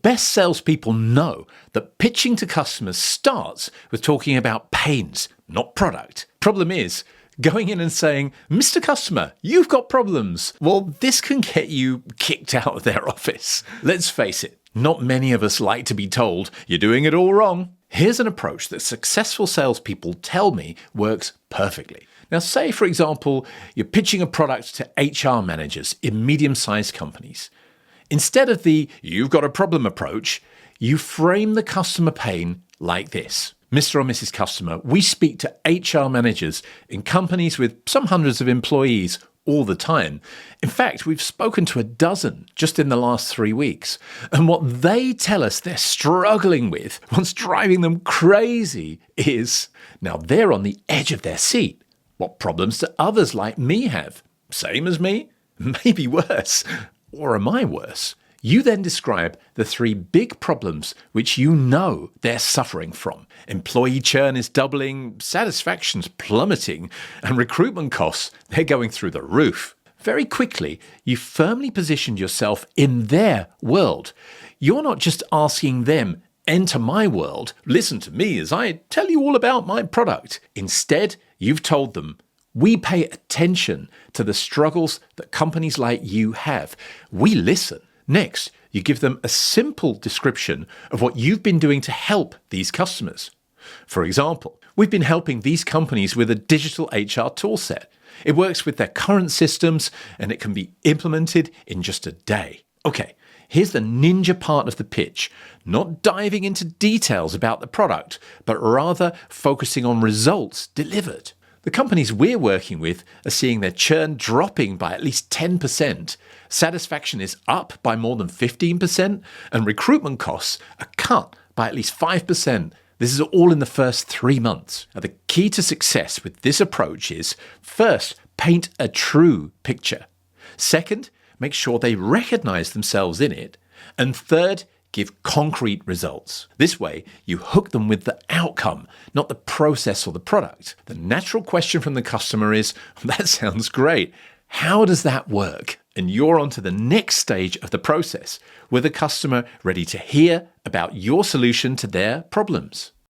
best salespeople know that pitching to customers starts with talking about pains, not product. Problem is, going in and saying, "Mr. Customer, you've got problems." Well, this can get you kicked out of their office. Let's face it, not many of us like to be told, "You're doing it all wrong." Here's an approach that successful salespeople tell me works perfectly. Now, say, for example, you're pitching a product to HR managers in medium-sized companies. Instead of the "you've got a problem" approach, you frame the customer pain like this. Mr. or Mrs. Customer, we speak to HR managers in companies with some hundreds of employees all the time. In fact, we've spoken to a dozen just in the last 3 weeks. And what they tell us they're struggling with, what's driving them crazy, is now they're on the edge of their seat. What problems do others like me have? Same as me? Maybe worse. Or am I worse? You then describe the 3 big problems which you know they're suffering from. Employee churn is doubling, satisfaction's plummeting, and recruitment costs, they're going through the roof. Very quickly, you firmly positioned yourself in their world. You're not just asking them, "Enter my world, listen to me as I tell you all about my product." Instead, you've told them, "We pay attention to the struggles that companies like you have. We listen." Next, you give them a simple description of what you've been doing to help these customers. For example, we've been helping these companies with a digital HR toolset. It works with their current systems and it can be implemented in just a day. Okay, here's the ninja part of the pitch, not diving into details about the product, but rather focusing on results delivered. The companies we're working with are seeing their churn dropping by at least 10%, satisfaction is up by more than 15%, and recruitment costs are cut by at least 5%. This is all in the first 3 months. Now, the key to success with this approach is, first, paint a true picture. Second, make sure they recognize themselves in it. And third, give concrete results. This way, you hook them with the outcome, not the process or the product. The natural question from the customer is, "That sounds great. How does that work?" And you're on to the next stage of the process, with the customer ready to hear about your solution to their problems.